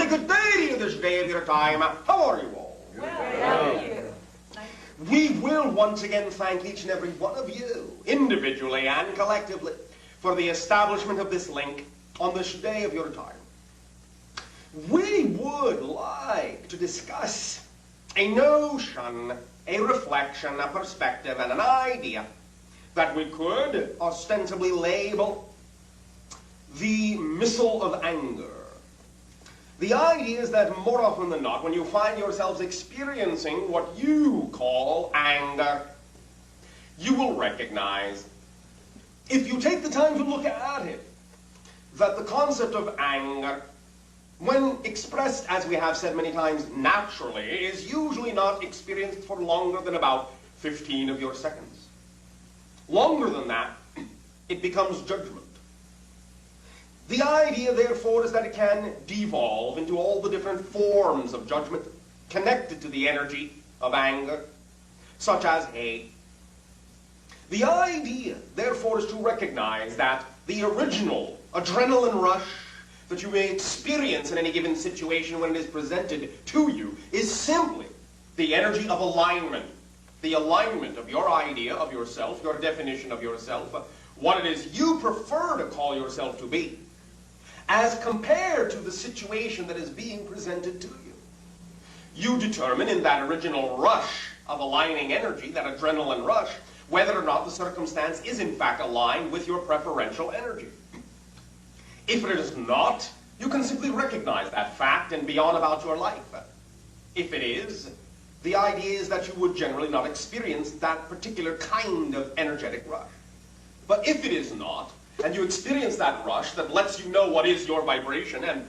good day to you this day of your time. How are you all? Well, We will once again thank each and every one of you, individually and collectively, for the establishment of this link on this day of your time. We would like to discuss a notion, a reflection, a perspective, and an idea that we could ostensibly label the missile of anger. The idea is that more often than not, when you find yourselves experiencing what you call anger, you will recognize, if you take the time to look at it, that the concept of anger, when expressed, as we have said many times, naturally, is usually not experienced for longer than about 15 of your seconds. Longer than that, it becomes judgment. The idea, therefore, is that it can devolve into all the different forms of judgment connected to the energy of anger, such as hate. The idea, therefore, is to recognize that the original adrenaline rush that you may experience in any given situation when it is presented to you is simply the energy of alignment, the alignment of your idea of yourself, your definition of yourself, what it is you prefer to call yourself to be, as compared to the situation that is being presented to you. You determine in that original rush of aligning energy, that adrenaline rush, whether or not the circumstance is in fact aligned with your preferential energy. If it is not, you can simply recognize that fact and be on about your life. If it is, the idea is that you would generally not experience that particular kind of energetic rush. But if it is not, and you experience that rush that lets you know what is your vibration, and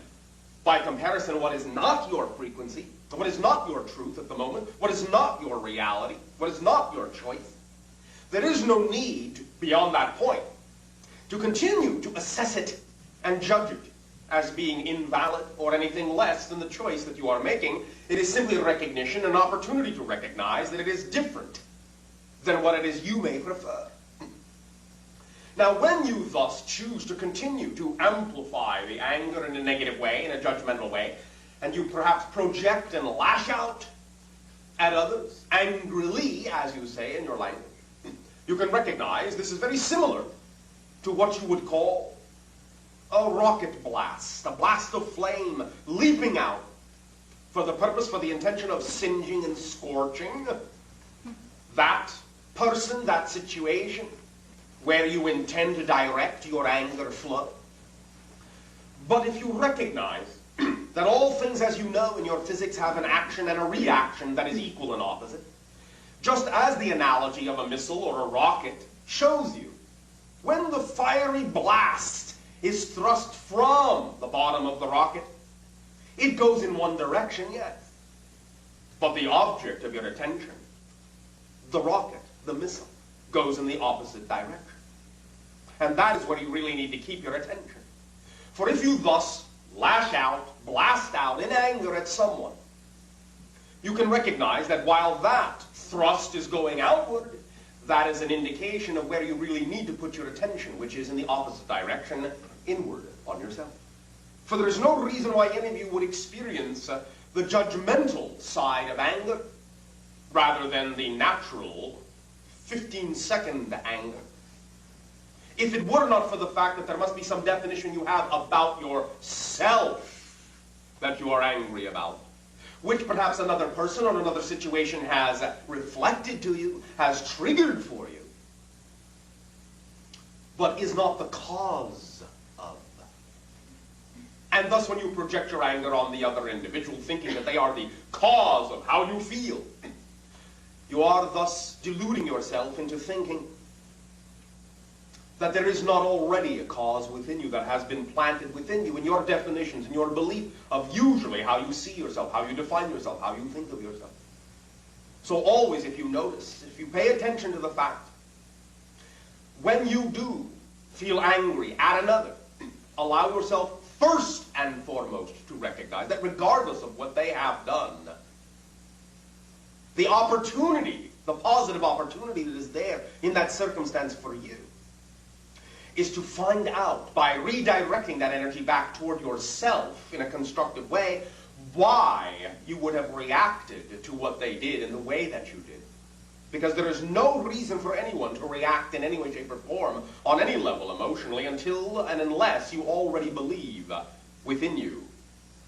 by comparison what is not your frequency, what is not your truth at the moment, what is not your reality, what is not your choice, there is no need, beyond that point, to continue to assess it and judge it as being invalid or anything less than the choice that you are making. It is simply a recognition, an opportunity to recognize that it is different than what it is you may prefer. Now, when you thus choose to continue to amplify the anger in a negative way, in a judgmental way, and you perhaps project and lash out at others, angrily, as you say in your language, you can recognize this is very similar to what you would call a rocket blast, a blast of flame leaping out for the purpose, for the intention of singeing and scorching that person, that situation, where you intend to direct your anger flow. But if you recognize that all things, as you know in your physics, have an action and a reaction that is equal and opposite, just as the analogy of a missile or a rocket shows you, when the fiery blast is thrust from the bottom of the rocket, it goes in one direction, yes. But the object of your attention, the rocket, the missile, goes in the opposite direction. And that is where you really need to keep your attention. For if you thus lash out, blast out in anger at someone, you can recognize that while that thrust is going outward, that is an indication of where you really need to put your attention, which is in the opposite direction, inward on yourself. For there is no reason why any of you would experience the judgmental side of anger rather than the natural 15-second anger. If it were not for the fact that there must be some definition you have about yourself that you are angry about, which perhaps another person or another situation has reflected to you, has triggered for you, but is not the cause of. And thus when you project your anger on the other individual, thinking that they are the cause of how you feel, you are thus deluding yourself into thinking that there is not already a cause within you that has been planted within you in your definitions, in your belief of usually how you see yourself, how you define yourself, how you think of yourself. So always, if you notice, if you pay attention to the fact, when you do feel angry at another, allow yourself first and foremost to recognize that regardless of what they have done, the opportunity, the positive opportunity that is there in that circumstance for you, is to find out, by redirecting that energy back toward yourself in a constructive way, why you would have reacted to what they did in the way that you did. Because there is no reason for anyone to react in any way, shape, or form on any level emotionally until and unless you already believe within you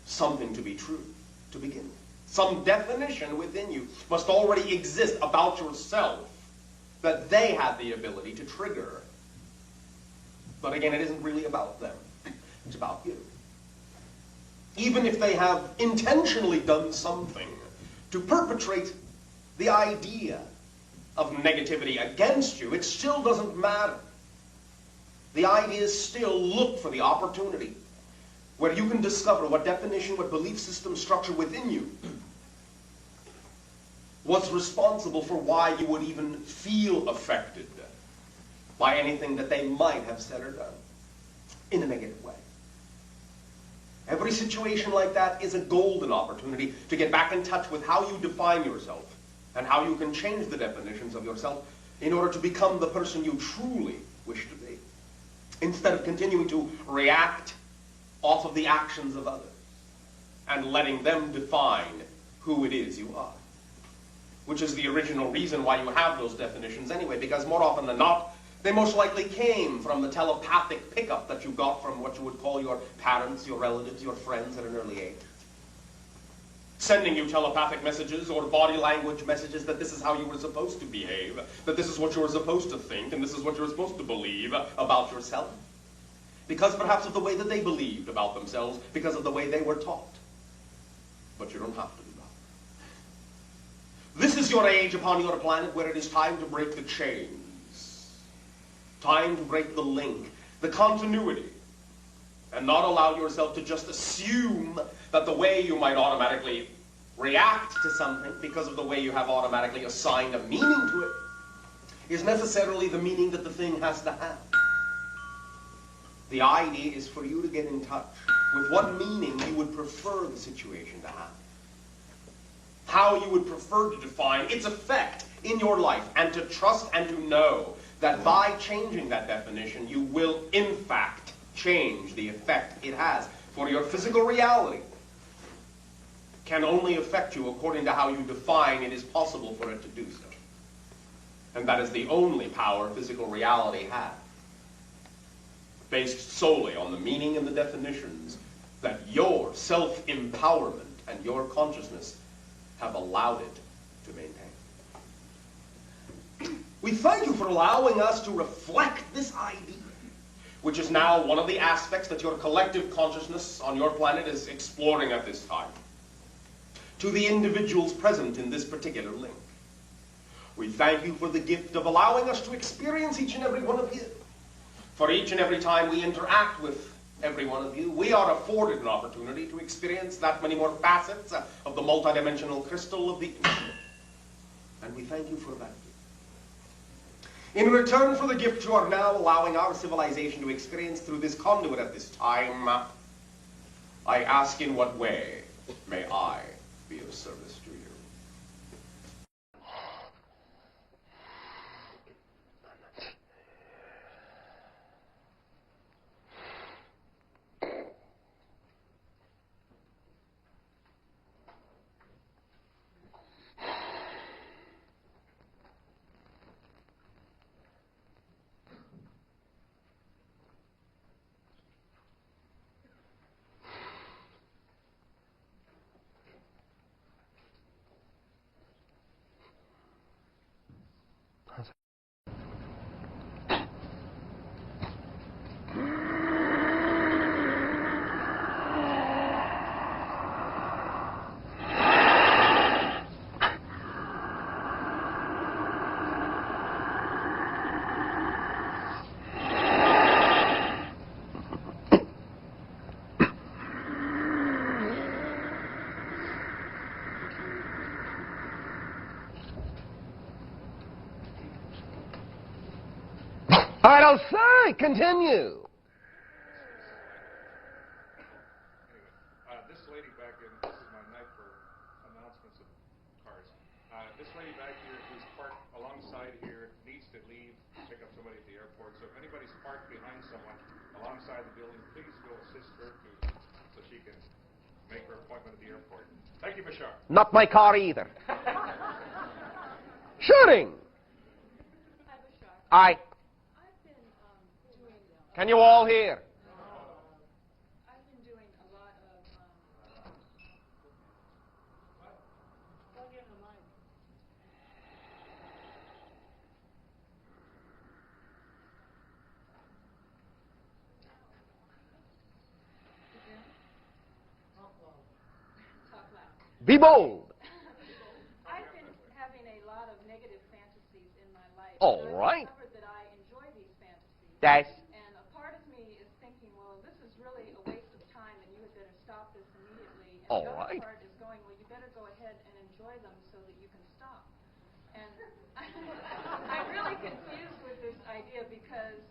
something to be true to begin with. Some definition within you must already exist about yourself that they had the ability to trigger. But again, it isn't really about them. It's about you. Even if they have intentionally done something to perpetrate the idea of negativity against you, it still doesn't matter. The idea is still look for the opportunity where you can discover what definition, what belief system structure within you was responsible for why you would even feel affected by anything that they might have said or done in a negative way. Every situation like that is a golden opportunity to get back in touch with how you define yourself and how you can change the definitions of yourself in order to become the person you truly wish to be, instead of continuing to react off of the actions of others and letting them define who it is you are, which is the original reason why you have those definitions anyway, because more often than not, they most likely came from the telepathic pickup that you got from what you would call your parents, your relatives, your friends at an early age. Sending you telepathic messages or body language messages that this is how you were supposed to behave, that this is what you were supposed to think, and this is what you were supposed to believe about yourself. Because perhaps of the way that they believed about themselves, because of the way they were taught. But you don't have to do that. This is your age upon your planet where it is time to break the chains. Time to break the link, the continuity, and not allow yourself to just assume that the way you might automatically react to something because of the way you have automatically assigned a meaning to it is necessarily the meaning that the thing has to have. The idea is for you to get in touch with what meaning you would prefer the situation to have. How you would prefer to define its effect in your life, and to trust and to know that by changing that definition, you will in fact change the effect it has. For your physical reality can only affect you according to how you define it is possible for it to do so. And that is the only power physical reality has, based solely on the meaning and the definitions that your self-empowerment and your consciousness have allowed it to maintain. We thank you for allowing us to reflect this idea, which is now one of the aspects that your collective consciousness on your planet is exploring at this time, to the individuals present in this particular link. We thank you for the gift of allowing us to experience each and every one of you. For each and every time we interact with every one of you, we are afforded an opportunity to experience that many more facets of the multidimensional crystal of the infinite. And we thank you for that gift. In return for the gift you are now allowing our civilization to experience through this conduit at this time, I ask, in what way may I be of service to you? All right, all right, continue. This lady back in, this is my night for announcements of cars. This lady back here who's parked alongside here needs to leave. Pick pick up somebody at the airport. So if anybody's parked behind someone alongside the building, please go assist her so she can make her appointment at the airport. Thank you, Bashar. Not my car either. Shooting. Hi, Bashar. I. I've been doing. Can you all hear? I've been doing a lot of. Plug in the mic. Talk loud. Be bold. I've been having a lot of negative fantasies in my life. All And right. I've discovered that I enjoy these fantasies. Yes. And a part of me is thinking, well, this is really a waste of time, and you had better stop this immediately. And All the other right. part is going, well, you better go ahead and enjoy them so that you can stop. And I'm really confused with this idea because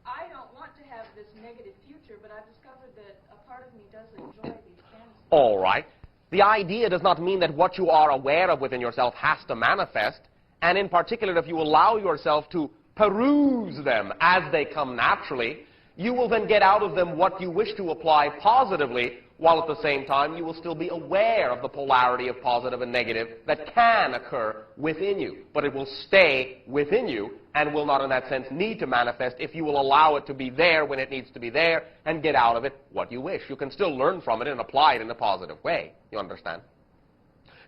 I don't want to have this negative future, but I've discovered that a part of me does enjoy these fantasies. All right. The idea does not mean that what you are aware of within yourself has to manifest. And in particular, if you allow yourself to peruse them as they come naturally, you will then get out of them what you wish to apply positively, while at the same time you will still be aware of the polarity of positive and negative that can occur within you. But it will stay within you and will not in that sense need to manifest if you will allow it to be there when it needs to be there and get out of it what you wish. You can still learn from it and apply it in a positive way. You understand?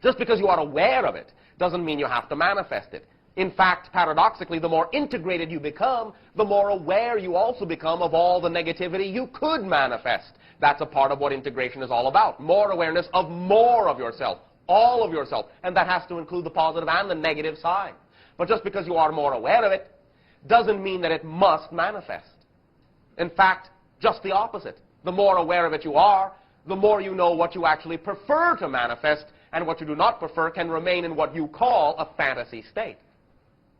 Just because you are aware of it doesn't mean you have to manifest it. In fact, paradoxically, the more integrated you become, the more aware you also become of all the negativity you could manifest. That's a part of what integration is all about. More awareness of more of yourself, all of yourself. And that has to include the positive and the negative side. But just because you are more aware of it doesn't mean that it must manifest. In fact, just the opposite. The more aware of it you are, the more you know what you actually prefer to manifest, and what you do not prefer can remain in what you call a fantasy state.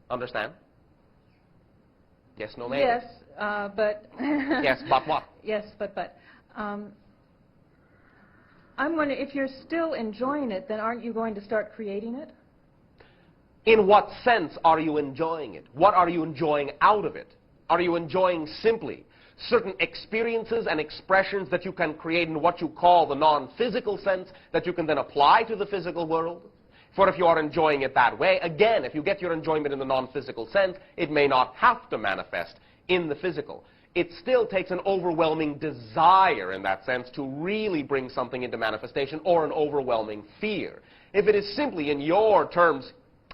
Understand? Yes, no, maybe. Yes, but... Yes, but what? Yes, but. I'm wondering, if you're still enjoying it, then aren't you going to start creating it? In what sense are you enjoying it? What are you enjoying out of it? Are you enjoying simply certain experiences and expressions that you can create in what you call the non-physical sense that you can then apply to the physical world? For if you are enjoying it that way, again, if you get your enjoyment in the non-physical sense, it may not have to manifest in the physical. It still takes an overwhelming desire in that sense to really bring something into manifestation, or an overwhelming fear. If it is simply, in your terms,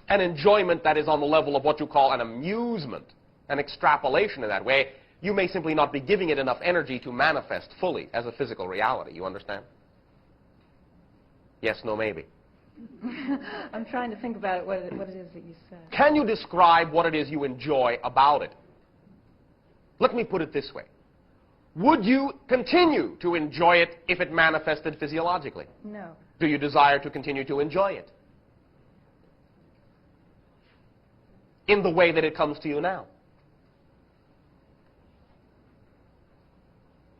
an enjoyment that is on the level of what you call an amusement, an extrapolation in that way, you may simply not be giving it enough energy to manifest fully as a physical reality. You understand? Yes, no, maybe. I'm trying to think about it, what it is that you said. Can you describe what it is you enjoy about it? Let me put it this way. Would you continue to enjoy it if it manifested physiologically? No. Do you desire to continue to enjoy it in the way that it comes to you now?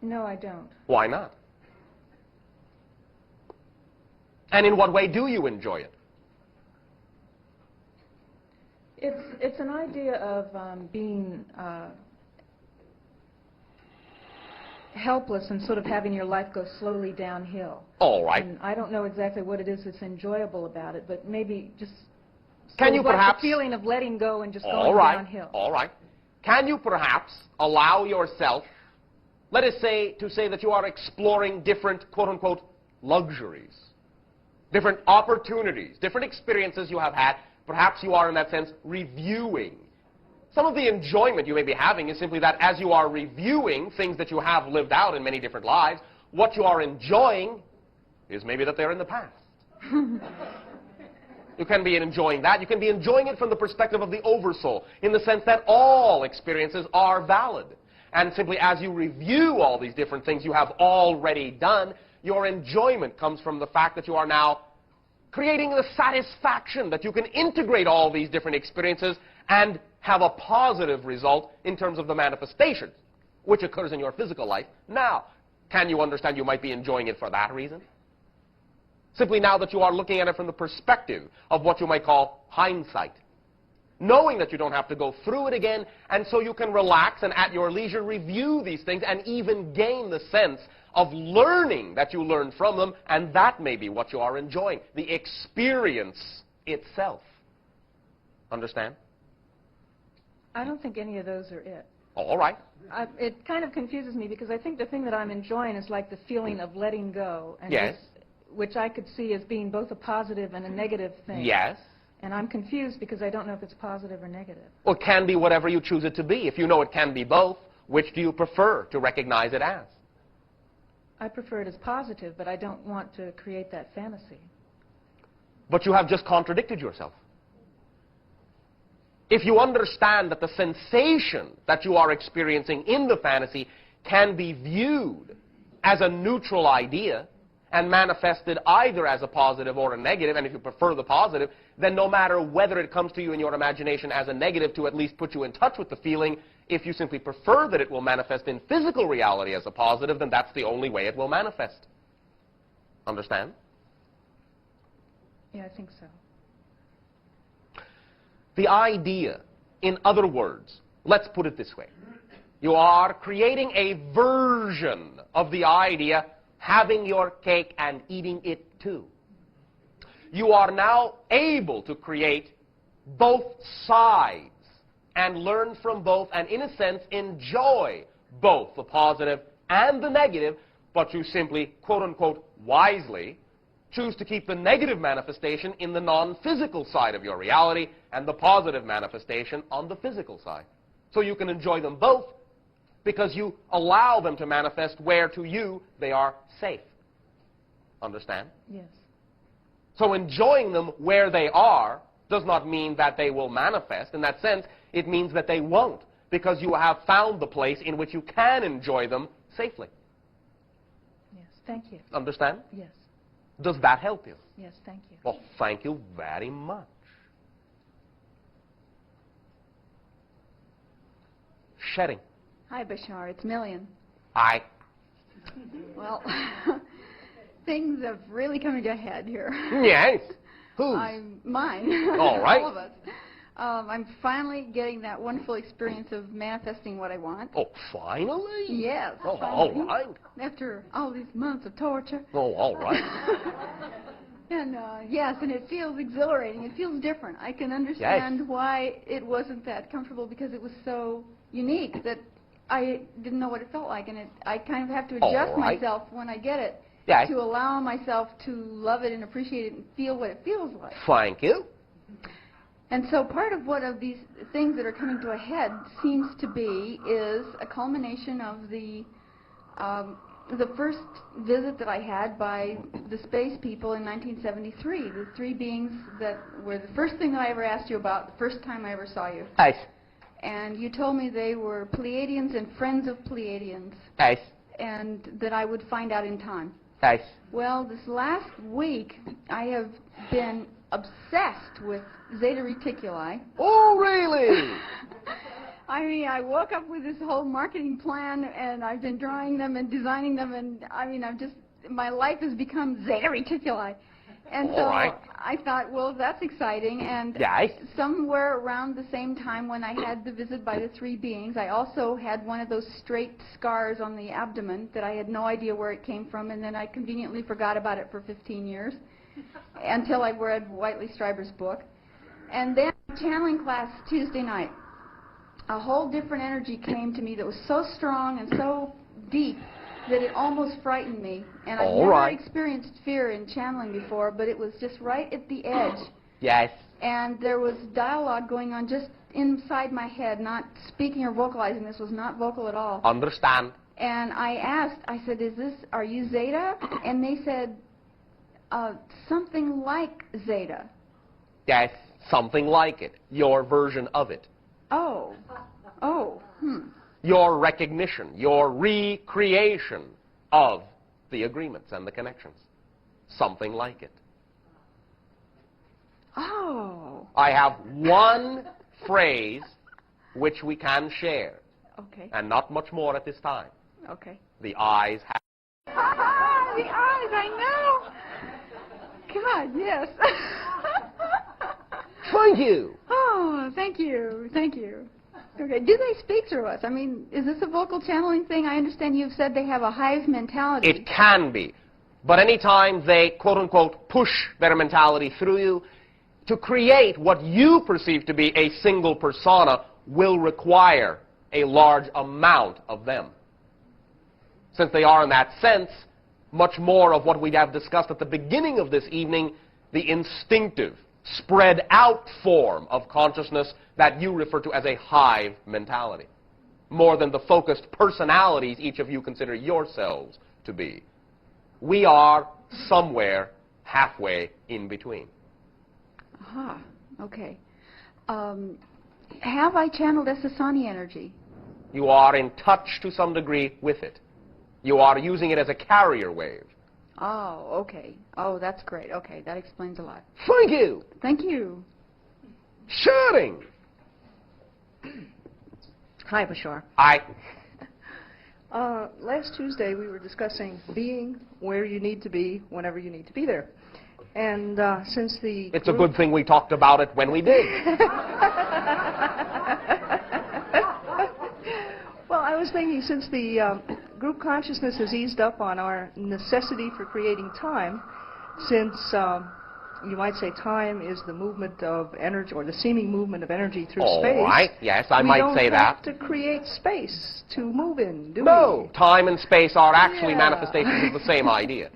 No, I don't. Why not? And in what way do you enjoy it? It's an idea of being helpless and sort of having your life go slowly downhill. All right. And I don't know exactly what it is that's enjoyable about it, but maybe just Can you perhaps the feeling of letting go and just all going right, downhill. all right. Can you perhaps allow yourself, let us say, to say that you are exploring different, quote-unquote, luxuries, different opportunities, different experiences you have had. Perhaps you are, in that sense, reviewing. Some of the enjoyment you may be having is simply that as you are reviewing things that you have lived out in many different lives, what you are enjoying is maybe that they're in the past. You can be enjoying that. You can be enjoying it from the perspective of the oversoul, in the sense that all experiences are valid. And simply as you review all these different things you have already done, your enjoyment comes from the fact that you are now creating the satisfaction that you can integrate all these different experiences and have a positive result in terms of the manifestations, which occurs in your physical life. Now, can you understand you might be enjoying it for that reason? Simply now that you are looking at it from the perspective of what you might call hindsight. knowing that you don't have to go through it again, and so you can relax and at your leisure review these things and even gain the sense of learning that you learned from them, and that may be what you are enjoying, the experience itself. Understand? I don't think any of those are it. All right. It kind of confuses me because I think the thing that I'm enjoying is like the feeling of letting go. And Yes. which I could see as being both a positive and a negative thing. Yes. And I'm confused because I don't know if it's positive or negative. Well, it can be whatever you choose it to be. If you know it can be both, which do you prefer to recognize it as? I prefer it as positive, but I don't want to create that fantasy. But you have just contradicted yourself. If you understand that the sensation that you are experiencing in the fantasy can be viewed as a neutral idea and manifested either as a positive or a negative, and if you prefer the positive, then no matter whether it comes to you in your imagination as a negative to at least put you in touch with the feeling, if you simply prefer that it will manifest in physical reality as a positive, then that's the only way it will manifest. Understand? Yeah, I think so. The idea, in other words, let's put it this way. You are creating a version of the idea, having your cake and eating it too. You are now able to create both sides and learn from both and, in a sense, enjoy both the positive and the negative, but you simply, quote-unquote, wisely, choose to keep the negative manifestation in the non-physical side of your reality and the positive manifestation on the physical side. So you can enjoy them both because you allow them to manifest where to you they are safe. Understand? Yes. So enjoying them where they are does not mean that they will manifest. In that sense, it means that they won't, because you have found the place in which you can enjoy them safely. Yes, thank you. Understand? Yes. Does that help you? Yes, thank you. Well, thank you very much. Shedding. Hi, Bashar. It's Million. Aye. Well, things have really come to a head here. Yes. Whose? Mine. All right. All of us. I'm finally getting that wonderful experience of manifesting what I want. Oh, finally? Yes. Oh, finally. all right. After all these months of torture. Oh, all right. And yes, and it feels exhilarating. It feels different. I can understand why it wasn't that comfortable, because it was so unique that I didn't know what it felt like, and I kind of have to adjust myself when I get it to allow myself to love it and appreciate it and feel what it feels like. Thank you. And so part of what of these things that are coming to a head seems to be is a culmination of the first visit that I had by the space people in 1973, the three beings that were the first thing that I ever asked you about the first time I ever saw you. Nice. And you told me they were Pleiadians and friends of Pleiadians. Nice. And that I would find out in time. Nice. Well, this last week, I have been obsessed with Zeta Reticuli. Oh, really? I mean, I woke up with this whole marketing plan, and I've been drawing them and designing them, and I mean, my life has become Zeta Reticuli. And so I thought, well, that's exciting. And somewhere around the same time when I had the visit by the three beings, I also had one of those straight scars on the abdomen that I had no idea where it came from, and then I conveniently forgot about it for 15 years until I read Whiteley Strieber's book. And then channeling class Tuesday night, a whole different energy came to me that was so strong and so deep that it almost frightened me. And I've never experienced fear in channeling before, but it was just right at the edge. Yes. And there was dialogue going on just inside my head, not speaking or vocalizing. This was not vocal at all. Understand. And I asked, I said, are you Zeta? And they said, something like Zeta. Yes, something like it. Your version of it. Oh. Your recognition, your recreation of the agreements and the connections. Something like it. Oh. I have one phrase which we can share. Okay. And not much more at this time. Okay. The eyes have... The eyes, I know. God, yes. Thank you. Oh. Oh, thank you. Thank you. Okay. Do they speak through us? I mean, is this a vocal channeling thing? I understand you've said they have a hive mentality. It can be. But anytime they, quote-unquote, push their mentality through you, to create what you perceive to be a single persona will require a large amount of them. Since they are, in that sense, much more of what we have discussed at the beginning of this evening, the instinctive, spread out form of consciousness that you refer to as a hive mentality, more than the focused personalities each of you consider yourselves to be. We are somewhere halfway in between. Aha, okay. Have I channeled Esasani energy? You are in touch to some degree with it. You are using it as a carrier wave. Oh, okay. Oh, that's great. Okay, that explains a lot. Thank you. Thank you. Shooting. Hi, Bashar. I. Last Tuesday we were discussing being where you need to be whenever you need to be there. And since the It's a good thing we talked about it when we did. Well, I was thinking since the group consciousness has eased up on our necessity for creating time, since you might say time is the movement of energy, or the seeming movement of energy through space. All right, yes, I might say that. We don't have to create space to move in, do we? No, time and space are actually Yeah. manifestations of the same idea.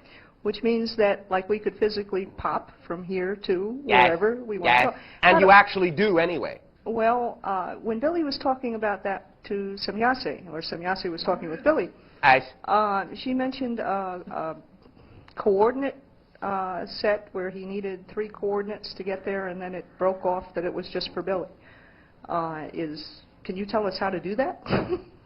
Which means that, like, we could physically pop from here to Yes. wherever we want Yes. to go. And How you do- actually do anyway. Well, when Billy was talking about that to Samyase, or Samyase was talking with Billy, As she mentioned a coordinate set where he needed 3 coordinates to get there, and then it broke off that it was just for Billy. Can you tell us how to do that?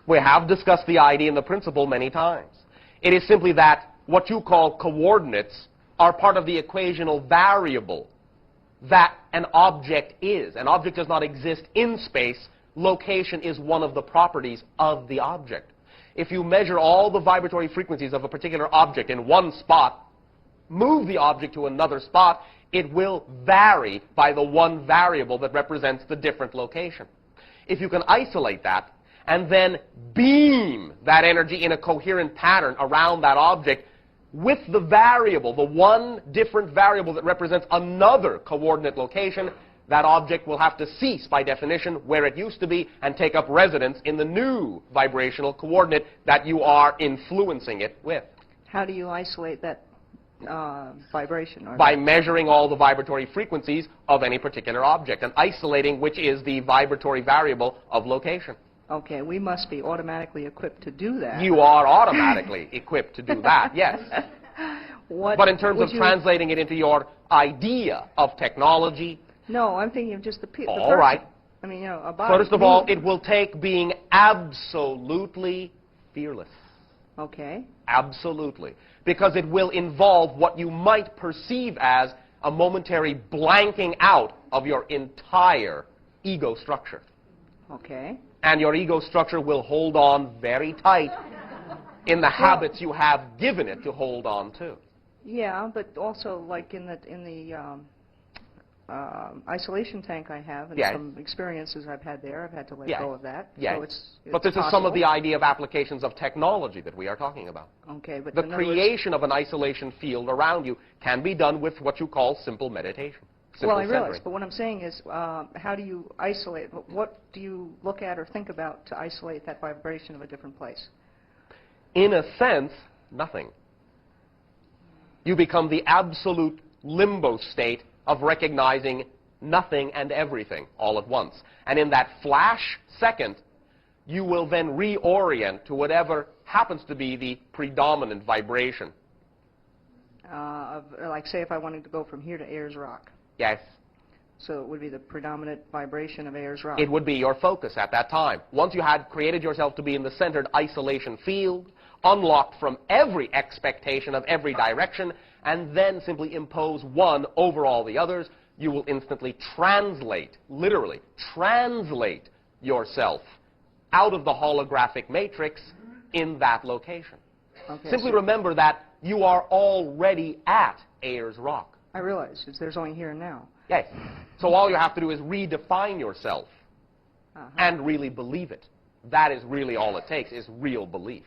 we have discussed the idea and the principle many times. It is simply that what you call coordinates are part of the equational variable that an object is. An object does not exist in space. Location is one of the properties of the object. If you measure all the vibratory frequencies of a particular object in one spot, move the object to another spot, it will vary by the one variable that represents the different location. If you can isolate that and then beam that energy in a coherent pattern around that object with the variable, the one different variable that represents another coordinate location, that object will have to cease, by definition, where it used to be and take up residence in the new vibrational coordinate that you are influencing it with. How do you isolate that vibration? Or By measuring all the vibratory frequencies of any particular object and isolating which is the vibratory variable of location. Okay, we must be automatically equipped to do that. You are automatically equipped to do that, yes. But in terms of translating it into your idea of technology, No, I'm thinking of just the person. all right. I mean, a body. First of all, it will take being absolutely fearless. Okay. Absolutely. Because it will involve what you might perceive as a momentary blanking out of your entire ego structure. Okay. And your ego structure will hold on very tight in the habits you have given it to hold on to. Yeah, but also like in the isolation tank I have, and Yes. some experiences I've had there, I've had to let Yes. go of that. Yes. So it's But this is some possible. of the idea of applications of technology that we are talking about. Okay, but The in other words- creation of an isolation field around you can be done with what you call simple meditation. Simple Well, I realize, centering. but what I'm saying is, how do you isolate? What do you look at or think about to isolate that vibration of a different place? In a sense, nothing. You become the absolute limbo state of recognizing nothing and everything all at once. And in that flash second, you will then reorient to whatever happens to be the predominant vibration. Like, say, if I wanted to go from here to Ayers Rock. Yes, So it would be the predominant vibration of Ayers Rock. it would be your focus at that time. Once you had created yourself to be in the centered isolation field, unlocked from every expectation of every direction, and then simply impose one over all the others, you will instantly translate, literally translate yourself out of the holographic matrix in that location. Okay, Simply so- remember that you are already at Ayers Rock. I realize. There's only here and now. Yes. So all you have to do is redefine yourself Uh-huh. and really believe it. That is really all it takes, is real belief.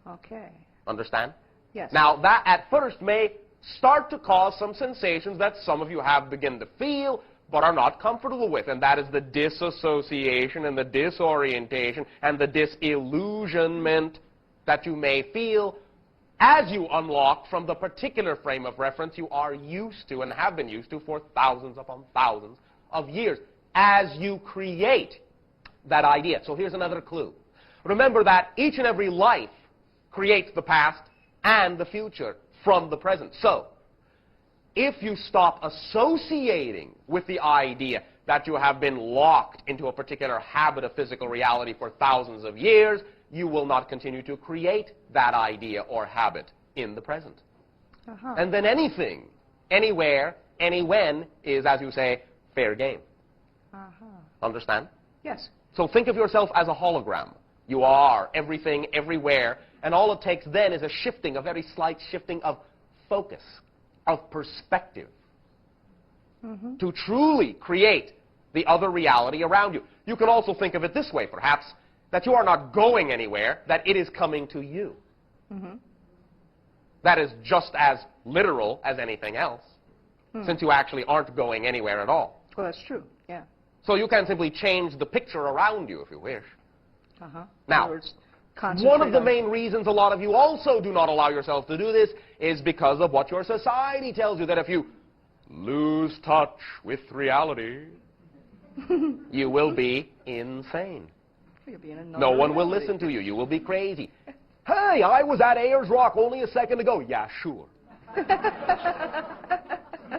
Okay. Understand? Yes. Now, that at first may start to cause some sensations that some of you have begun to feel but are not comfortable with, and that is the disassociation and the disorientation and the disillusionment that you may feel as you unlock from the particular frame of reference you are used to and have been used to for thousands upon thousands of years as you create that idea. So here's another clue. Remember that each and every life creates the past and the future from the present. So, if you stop associating with the idea that you have been locked into a particular habit of physical reality for thousands of years, you will not continue to create that idea or habit in the present. Uh-huh. And then anything, anywhere, anywhen is, as you say, fair game. Uh-huh. Understand? Yes. So think of yourself as a hologram. You are everything, everywhere, and all it takes then is a shifting, a very slight shifting of focus, of perspective, to truly create the other reality around you. You can also think of it this way, perhaps, that you are not going anywhere, that it is coming to you. That is just as literal as anything else, since you actually aren't going anywhere at all. Well, that's true. Yeah. So you can simply change the picture around you if you wish. Uh-huh. Now, In other words, one of concentrate the on- main reasons a lot of you also do not allow yourself to do this is because of what your society tells you, that if you lose touch with reality, you will be insane. You'll be in another No one will reality. listen to you. You will be crazy. Hey, I was at Ayers Rock only a second ago. Yeah, sure.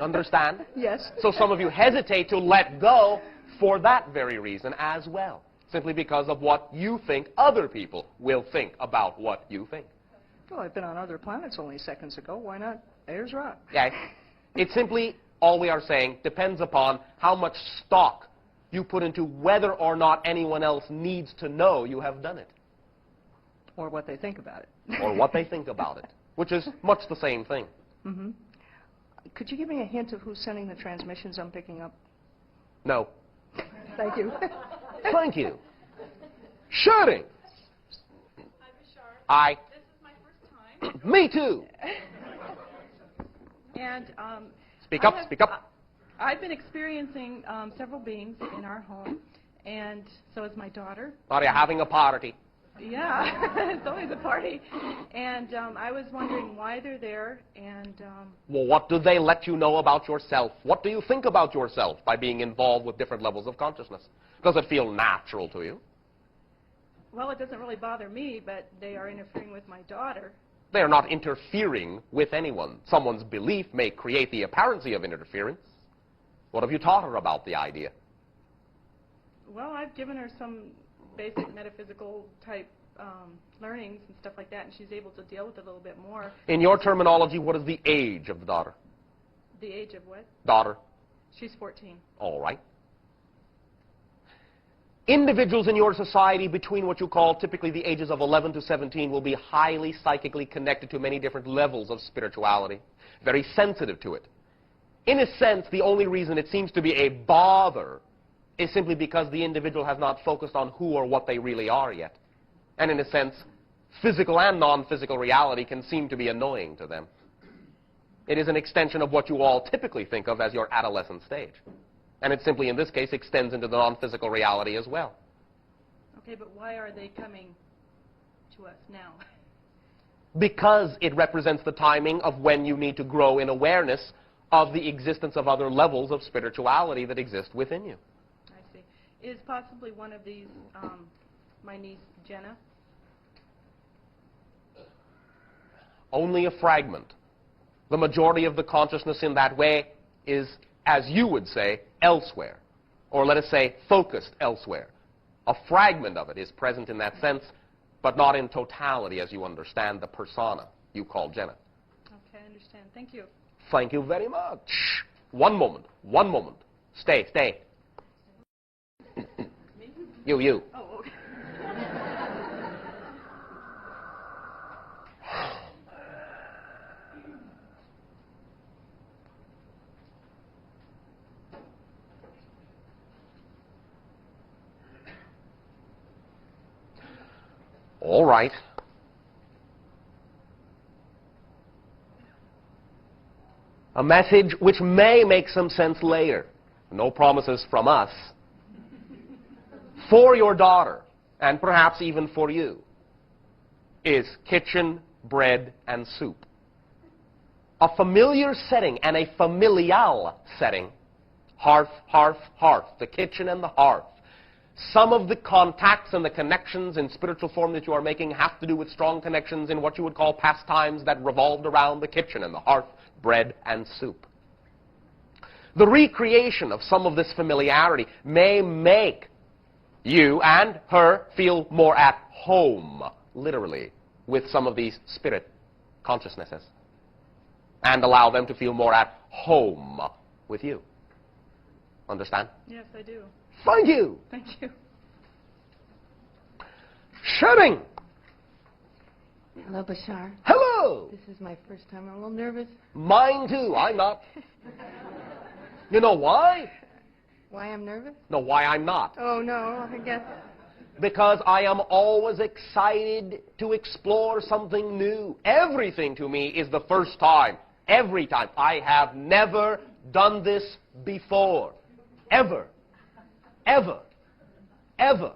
Understand? Yes. So some of you hesitate to let go for that very reason as well, simply because of what you think other people will think about what you think. Well, I've been on other planets only seconds ago. Why not Ayers Rock? Okay? It simply, all we are saying, depends upon how much stock you put into whether or not anyone else needs to know you have done it, Or what they think about it. or what they think about it, which is much the same thing. Could you give me a hint of who's sending the transmissions I'm picking up? No. Thank you. Thank you. Shooting. Hi, Bashar. I. This is my first time. Me too. And Speak up, speak up. I've been experiencing several beings in our home, and so is my daughter. Are you having a party? Yeah, it's always a party. And I was wondering why they're there, and Well, what do they let you know about yourself? What do you think about yourself by being involved with different levels of consciousness? Does it feel natural to you? well, it doesn't really bother me, but they are interfering with my daughter. They are not interfering with anyone. Someone's belief may create the apparency of interference. What have you taught her about the idea? Well, I've given her some basic metaphysical type learnings and stuff like that, and she's able to deal with it a little bit more. In your terminology, what is the age of the daughter? The age of what? Daughter. She's 14. All right. Individuals in your society between what you call typically the ages of 11 to 17 will be highly psychically connected to many different levels of spirituality, very sensitive to it. In a sense, the only reason it seems to be a bother is simply because the individual has not focused on who or what they really are yet. And in a sense, physical and non-physical reality can seem to be annoying to them. It is an extension of what you all typically think of as your adolescent stage. And it simply, in this case, extends into the non-physical reality as well. Okay, but why are they coming to us now? Because it represents the timing of when you need to grow in awareness of the existence of other levels of spirituality that exist within you. I see. Is possibly one of these my niece, Jenna? Only a fragment. The majority of the consciousness in that way is, as you would say, elsewhere. Or let us say, focused elsewhere. A fragment of it is present in that sense, but not in totality as you understand the persona you call Jenna. Okay, I understand. Thank you. Thank you very much. One moment. One moment. Stay, stay. You. Oh, okay. All right. A message which may make some sense later. No promises from us. For your daughter, and perhaps even for you, is kitchen, bread, and soup. A familiar setting and a familial setting. Hearth, hearth, hearth. The kitchen and the hearth. Some of the contacts and the connections in spiritual form that you are making have to do with strong connections in what you would call pastimes that revolved around the kitchen and the hearth, bread and soup. The recreation of some of this familiarity may make you and her feel more at home, literally, with some of these spirit consciousnesses, and allow them to feel more at home with you. Understand? Yes, I do. Thank you. Thank you. Shutting. Hello, Bashar. Hello. This is my first time. I'm a little nervous. Mine too. I'm not. You know why? Why I'm nervous? No, why I'm not. Oh, no, I guess. Because I am always excited to explore something new. Everything to me is the first time. Every time. I have never done this before. Ever. Ever. Ever.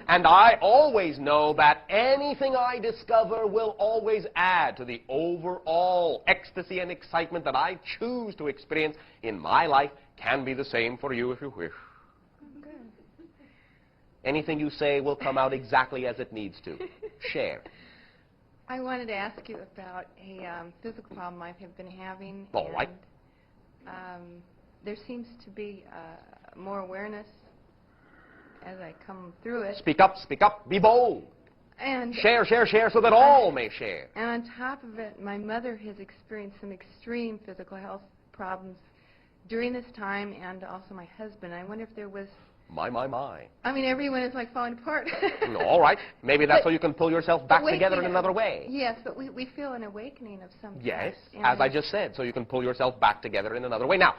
And I always know that anything I discover will always add to the overall ecstasy and excitement that I choose to experience in my life. Can be the same for you if you wish. Good. Anything you say will come out exactly as it needs to. Share. I wanted to ask you about a physical problem I have been having. All right. There seems to be more awareness as I come through it. Speak up, be bold. And Share so that all may share. And on top of it, my mother has experienced some extreme physical health problems during this time, and also my husband. I wonder if there was... My. I mean, everyone is like falling apart. All right. Maybe that's so you can pull yourself back together in another way. Yes, but we feel an awakening of some Yes, sort. as I just said, so you can pull yourself back together in another way. Now,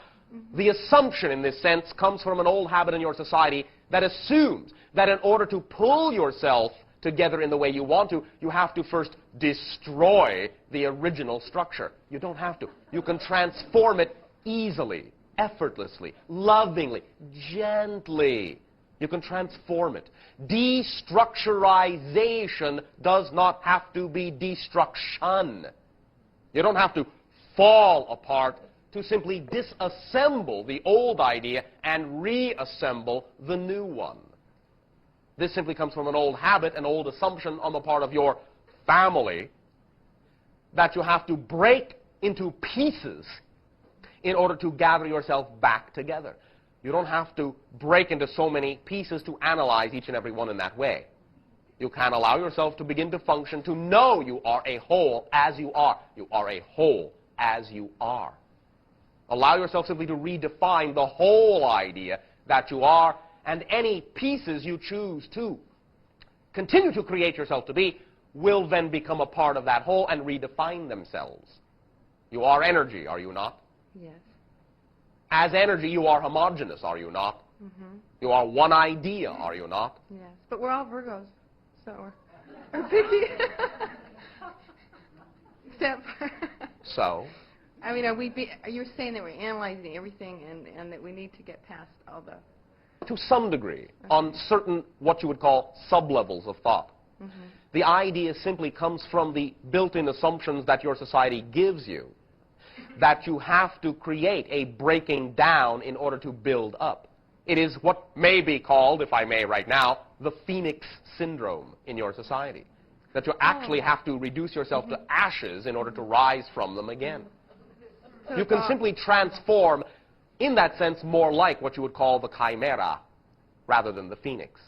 the assumption in this sense comes from an old habit in your society that assumes that in order to pull yourself together in the way you want to, you have to first destroy the original structure. You don't have to. You can transform it easily, effortlessly, lovingly, gently. You can transform it. Destructurization does not have to be destruction. You don't have to fall apart to simply disassemble the old idea and reassemble the new one. This simply comes from an old habit, an old assumption on the part of your family that you have to break into pieces in order to gather yourself back together. You don't have to break into so many pieces to analyze each and every one in that way. You can allow yourself to begin to function, to know you are a whole as you are. You are a whole as you are. Allow yourself simply to redefine the whole idea that you are, and any pieces you choose to continue to create yourself to be will then become a part of that whole and redefine themselves. You are energy, are you not? Yes. As energy, you are homogeneous, are you not? Mm-hmm. You are one idea, are you not? Yes. But we're all Virgos, so we're picky. Except for... So? I mean, you're saying that we're analyzing everything and that we need to get past all the... To some degree, on certain, what you would call, sub-levels of thought. Mm-hmm. The idea simply comes from the built-in assumptions that your society gives you, that you have to create a breaking down in order to build up. It is what may be called, if I may right now, the Phoenix syndrome in your society. That you actually have to reduce yourself to ashes in order to rise from them again. So You can simply transform, in that sense, more like what you would call the chimera rather than the phoenix.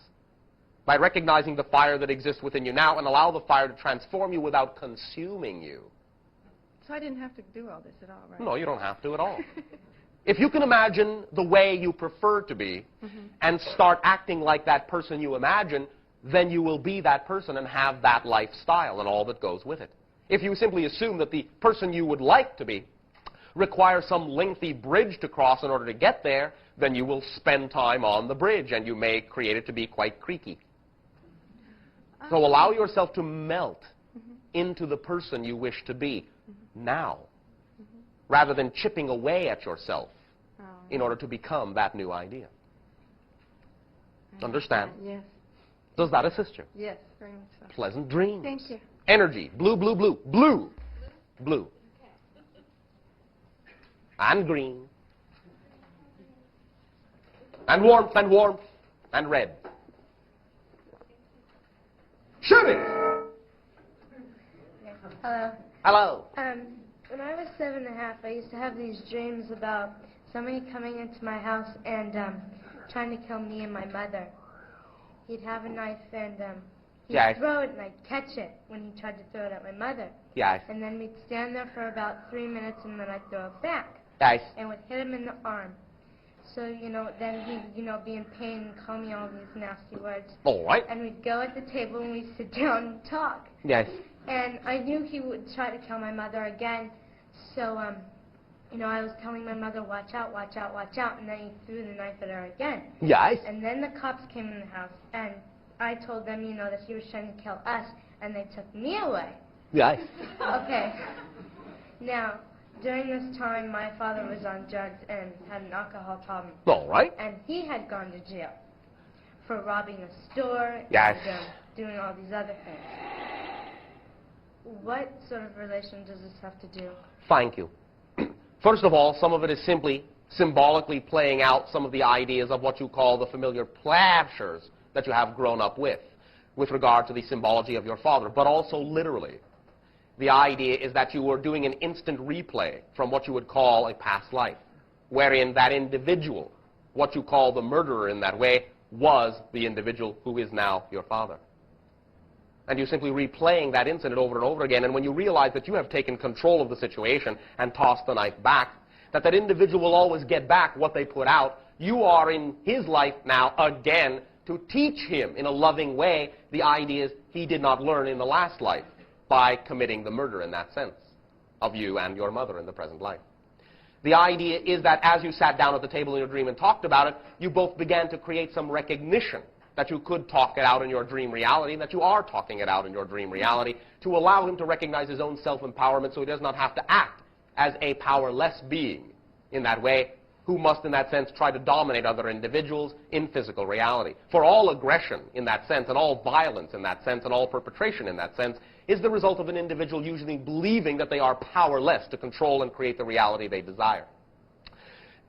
By recognizing the fire that exists within you now and allow the fire to transform you without consuming you. So I didn't have to do all this at all, right? No, you don't have to at all. If you can imagine the way you prefer to be and start acting like that person you imagine, then you will be that person and have that lifestyle and all that goes with it. If you simply assume that the person you would like to be requires some lengthy bridge to cross in order to get there, then you will spend time on the bridge and you may create it to be quite creaky. So allow yourself to melt into the person you wish to be now, rather than chipping away at yourself in order to become that new idea. Understand? Yes. Does that assist you? Yes, very much so. Pleasant dreams. Thank you. Energy. Blue, blue, blue. Blue. Blue. And green. And warmth, and warmth. And red. Shoot it! Hello. Hello. When I was 7.5, I used to have these dreams about somebody coming into my house and trying to kill me and my mother. He'd have a knife and he'd Yes. throw it and I'd catch it when he tried to throw it at my mother. Yes. And then we'd stand there for about 3 minutes and then I'd throw it back. Yes. And would hit him in the arm. So, then he'd, be in pain and call me all these nasty words. All right. And we'd go at the table and we'd sit down and talk. Yes. And I knew he would try to kill my mother again. So, I was telling my mother, watch out, watch out, watch out. And then he threw the knife at her again. Yes. And then the cops came in the house. And I told them, that he was trying to kill us. And they took me away. Yes. Okay. Now, during this time, my father was on drugs and had an alcohol problem. All right. And he had gone to jail for robbing a store Yes. and doing all these other things. What sort of relation does this have to do? Thank you. First of all, some of it is simply symbolically playing out some of the ideas of what you call the familiar pleasures that you have grown up with regard to the symbology of your father, but also literally. The idea is that you were doing an instant replay from what you would call a past life, wherein that individual, what you call the murderer in that way, was the individual who is now your father. And you're simply replaying that incident over and over again, and when you realize that you have taken control of the situation and tossed the knife back, that individual will always get back what they put out, you are in his life now again to teach him in a loving way the ideas he did not learn in the last life by committing the murder in that sense of you and your mother in the present life. The idea is that as you sat down at the table in your dream and talked about it, you both began to create some recognition that you could talk it out in your dream reality, and that you are talking it out in your dream reality, to allow him to recognize his own self-empowerment so he does not have to act as a powerless being in that way, who must, in that sense, try to dominate other individuals in physical reality. For all aggression in that sense, and all violence in that sense, and all perpetration in that sense, is the result of an individual usually believing that they are powerless to control and create the reality they desire.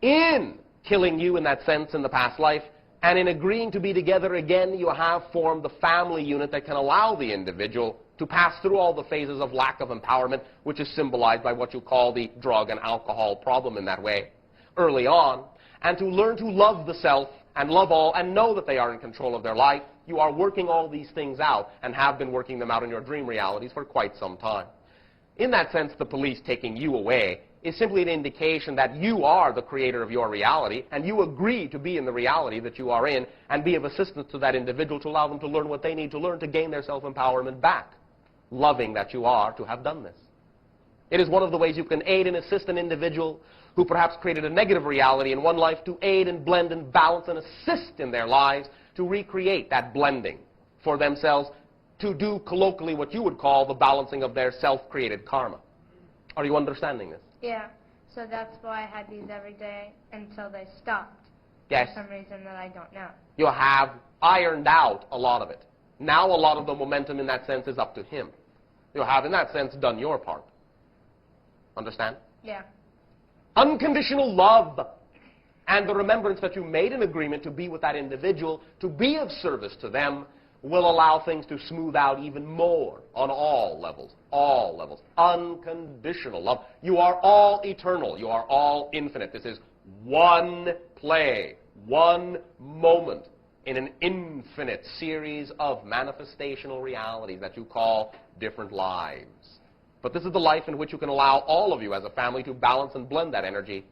In killing you in that sense in the past life, and in agreeing to be together again, you have formed the family unit that can allow the individual to pass through all the phases of lack of empowerment, which is symbolized by what you call the drug and alcohol problem in that way, early on, and to learn to love the self and love all and know that they are in control of their life. You are working all these things out and have been working them out in your dream realities for quite some time. In that sense, the police taking you away is simply an indication that you are the creator of your reality, and you agree to be in the reality that you are in and be of assistance to that individual to allow them to learn what they need to learn to gain their self-empowerment back, loving that you are to have done this. It is one of the ways you can aid and assist an individual who perhaps created a negative reality in one life to aid and blend and balance and assist in their lives to recreate that blending for themselves, to do colloquially what you would call the balancing of their self-created karma. Are you understanding this? Yeah, so that's why I had these every day until they stopped. Yes. For some reason that I don't know. You have ironed out a lot of it. Now a lot of the momentum in that sense is up to him. You have, in that sense, done your part. Understand? Yeah. Unconditional love and the remembrance that you made an agreement to be with that individual, to be of service to them, will allow things to smooth out even more on all levels. All levels. Unconditional love. You are all eternal. You are all infinite. This is one play, one moment in an infinite series of manifestational realities that you call different lives. But this is the life in which you can allow all of you as a family to balance and blend that energy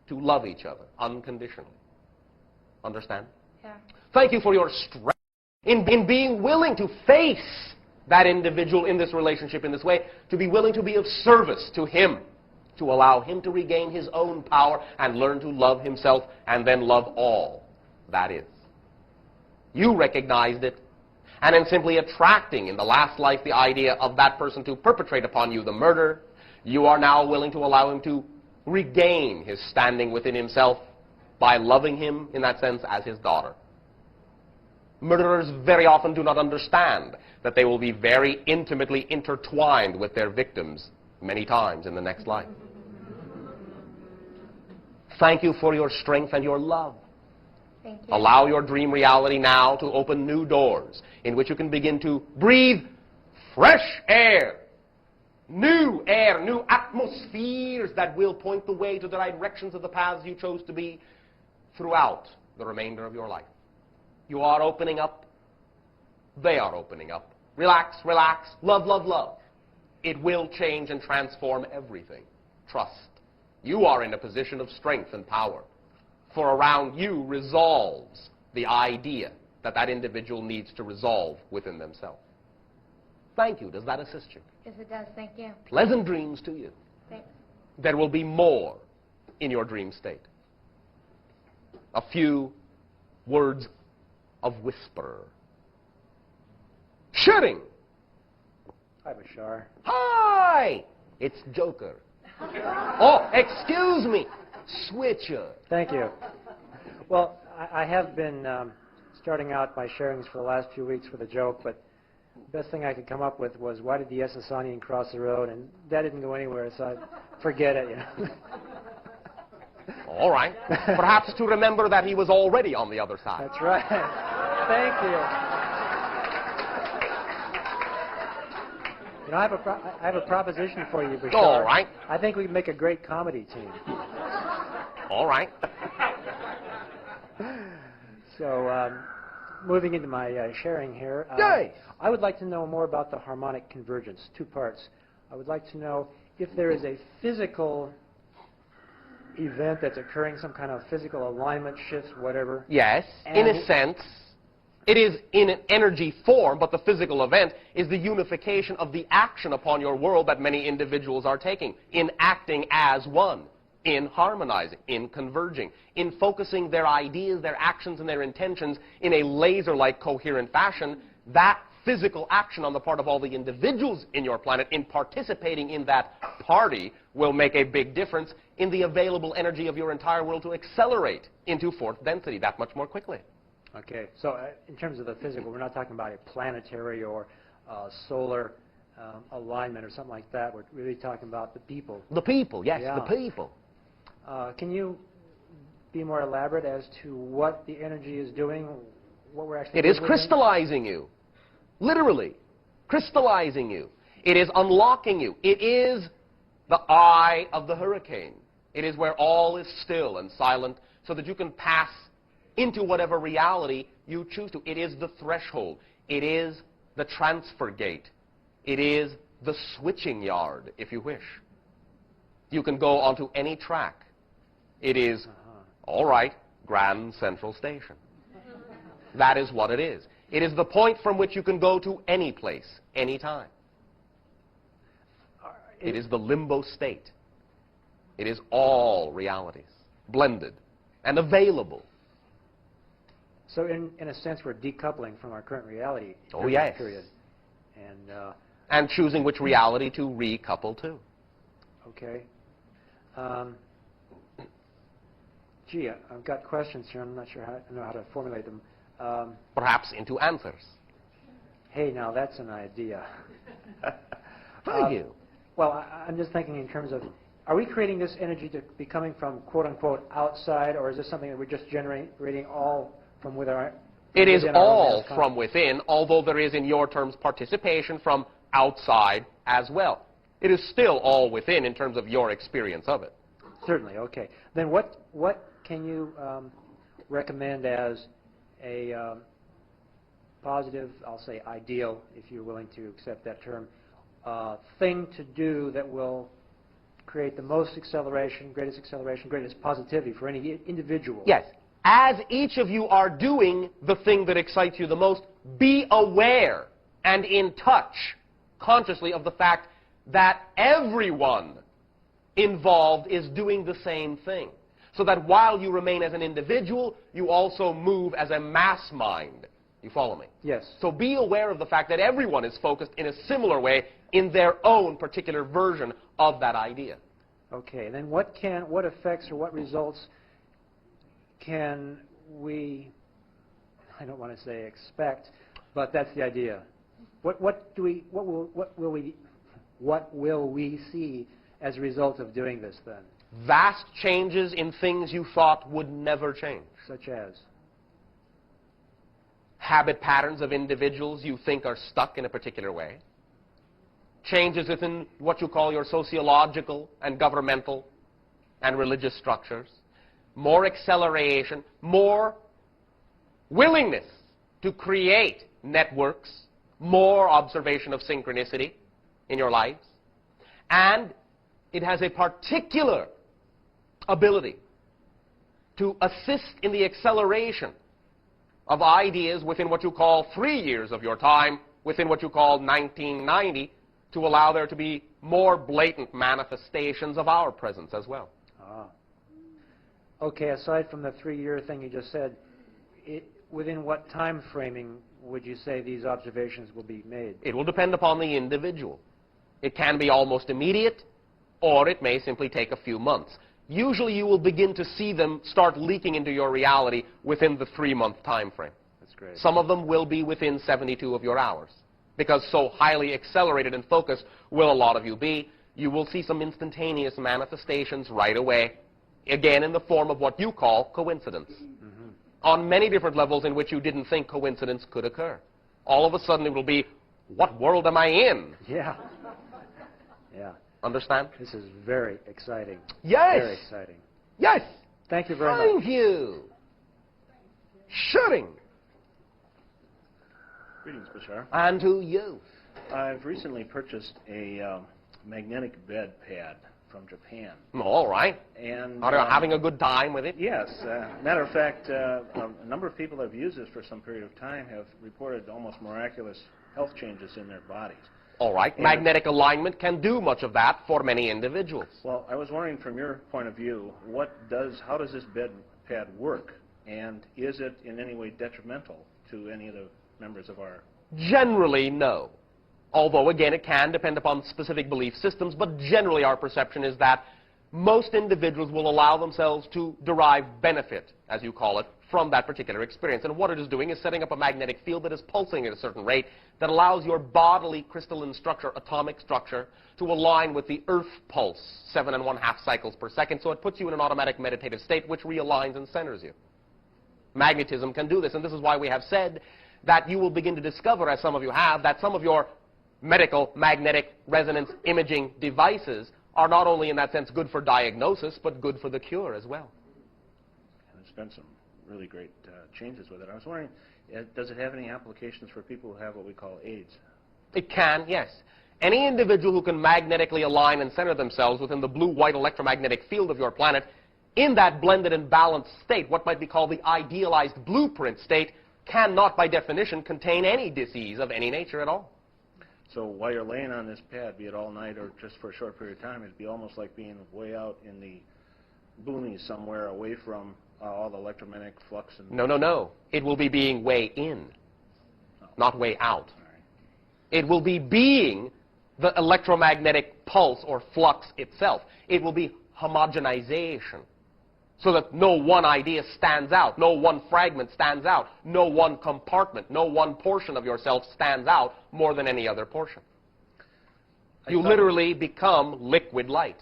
to love each other unconditionally. Understand? Yeah. Thank you for your strength in being willing to face that individual in this relationship in this way, to be willing to be of service to him, to allow him to regain his own power and learn to love himself and then love all that is. You recognized it, and in simply attracting in the last life the idea of that person to perpetrate upon you the murder, you are now willing to allow him to regain his standing within himself by loving him, in that sense, as his daughter. Murderers very often do not understand that they will be very intimately intertwined with their victims many times in the next life. Thank you for your strength and your love. Thank you. Allow your dream reality now to open new doors in which you can begin to breathe fresh air, new atmospheres that will point the way to the directions of the paths you chose to be throughout the remainder of your life. You are opening up. They are opening up. Relax, relax. Love, love, love. It will change and transform everything. Trust. You are in a position of strength and power. For around you resolves the idea that that individual needs to resolve within themselves. Thank you. Does that assist you? Yes, it does. Thank you. Pleasant dreams to you. Thanks. There will be more in your dream state. A few words of whisper. Shooting. Hi, Bashar. Hi! It's Joker. Oh, excuse me. Switcher. Thank you. Well, I have been starting out my sharings for the last few weeks with a joke, but the best thing I could come up with was, why did the Essenian cross the road? And that didn't go anywhere, so I forget it, you know. All right. Perhaps to remember that he was already on the other side. That's right. Thank you. You know, I have a proposition for you, Bashar. All right. I think we'd make a great comedy team. All right. So, moving into my sharing here, Yes. I would like to know more about the harmonic convergence, 2 parts. I would like to know if there is a physical event that's occurring, some kind of physical alignment, shifts, whatever. Yes, in a sense, it is in an energy form, but the physical event is the unification of the action upon your world that many individuals are taking, in acting as one, in harmonizing, in converging, in focusing their ideas, their actions, and their intentions in a laser-like coherent fashion. That physical action on the part of all the individuals in your planet in participating in that party will make a big difference in the available energy of your entire world to accelerate into 4th density that much more quickly. Okay, so in terms of the physical, we're not talking about a planetary or solar alignment or something like that. We're really talking about the people. The people, yes, Yeah. the people. Can you be more elaborate as to what the energy is doing, what we're actually It is doing? crystallizing you. Literally, crystallizing you. It is unlocking you. It is the eye of the hurricane. It is where all is still and silent so that you can pass into whatever reality you choose to. It is the threshold. It is the transfer gate. It is the switching yard, if you wish. You can go onto any track. It is, all right, Grand Central Station. That is what it is. It is the point from which you can go to any place, any time. It is the limbo state. It is all realities, blended and available. So in a sense, we're decoupling from our current reality. Oh, yes. Period. And choosing which reality to recouple to. Okay. Gee, I've got questions here. I'm not sure how I know how to formulate them. Perhaps into answers. Hey, now that's an idea. Thank you. Well, I'm just thinking in terms of, are we creating this energy to be coming from quote-unquote outside, or is this something that we're just generating all from within our... It is all from within, although there is, in your terms, participation from outside as well. It is still all within in terms of your experience of it. Certainly, okay. Then what can you recommend as a positive, I'll say ideal, if you're willing to accept that term, thing to do that will create the most acceleration, greatest positivity for any individual? Yes. As each of you are doing the thing that excites you the most, be aware and in touch consciously of the fact that everyone involved is doing the same thing. So that while you remain as an individual, you also move as a mass mind You follow me? Yes. So be aware of the fact that everyone is focused in a similar way in their own particular version of that idea. Okay, then what effects or what results can we, I don't want to say expect, but that's the idea. What will we see as a result of doing this then? Vast changes in things you thought would never change. Such as? Habit patterns of individuals you think are stuck in a particular way. Changes within what you call your sociological and governmental and religious structures. More acceleration, more willingness to create networks, more observation of synchronicity in your lives. And it has a particular ability to assist in the acceleration of ideas within what you call 3 years of your time, within what you call 1990, to allow there to be more blatant manifestations of our presence as well. Ah. Okay, aside from the 3-year thing you just said, within what time framing would you say these observations will be made? It will depend upon the individual. It can be almost immediate, or it may simply take a few months. Usually you will begin to see them start leaking into your reality within the 3-month time frame. That's great. Some of them will be within 72 of your hours, because so highly accelerated and focused will a lot of you be. You will see some instantaneous manifestations right away, again in the form of what you call coincidence, on many different levels in which you didn't think coincidence could occur. All of a sudden it will be, what world am I in? Yeah. Yeah. Understand? This is very exciting. Yes. Very exciting. Yes. Thank you very much. Thank you. Shooting. Greetings, Bashar. And to you. I've recently purchased a magnetic bed pad from Japan. All right. And are you having a good time with it? Yes. Matter of fact, a number of people that have used this for some period of time have reported almost miraculous health changes in their bodies. All right. And magnetic alignment can do much of that for many individuals. Well, I was wondering from your point of view, how does this bed pad work? And is it in any way detrimental to any of the members of our... Generally, no. Although, again, it can depend upon specific belief systems, but generally our perception is that most individuals will allow themselves to derive benefit, as you call it, from that particular experience. And what it is doing is setting up a magnetic field that is pulsing at a certain rate that allows your bodily crystalline structure, atomic structure, to align with the Earth pulse, 7 1/2 cycles per second. So it puts you in an automatic meditative state which realigns and centers you. Magnetism can do this, and this is why we have said that you will begin to discover, as some of you have, that some of your medical magnetic resonance imaging devices are not only in that sense good for diagnosis, but good for the cure as well. And there's been some really great changes with it. I was wondering, does it have any applications for people who have what we call AIDS? It can, yes. Any individual who can magnetically align and center themselves within the blue-white electromagnetic field of your planet, in that blended and balanced state, what might be called the idealized blueprint state, cannot by definition contain any disease of any nature at all. So while you're laying on this pad, be it all night or just for a short period of time, it'd be almost like being way out in the boonies somewhere away from all the electromagnetic flux. And No. It will be being way in, not way out. Right. It will be being the electromagnetic pulse or flux itself. It will be homogenization, so that no one idea stands out, no one fragment stands out, no one compartment, no one portion of yourself stands out more than any other portion. You literally become liquid light.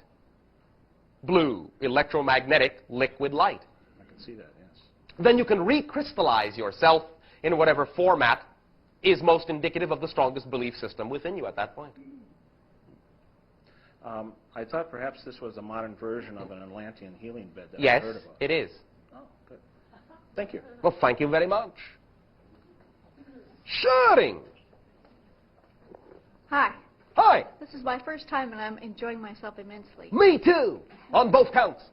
Blue, electromagnetic, liquid light. I can see that, yes. Then you can recrystallize yourself in whatever format is most indicative of the strongest belief system within you at that point. I thought perhaps this was a modern version of an Atlantean healing bed that Yes, I heard about. it is. Oh, good. Thank you. Well, thank you very much. Shooting. Hi. Hi. This is my first time, and I'm enjoying myself immensely. Me too, on both counts.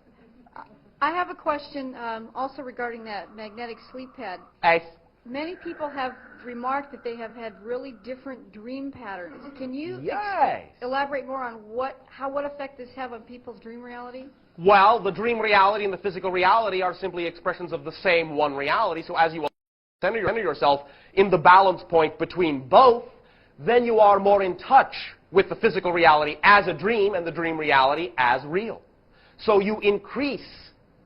I have a question also regarding that magnetic sleep pad. Yes. Many people have remarked that they have had really different dream patterns. Can you elaborate more on what effect this have on people's dream reality? Well, the dream reality and the physical reality are simply expressions of the same one reality, so as you center yourself in the balance point between both, then you are more in touch with the physical reality as a dream and the dream reality as real. So you increase,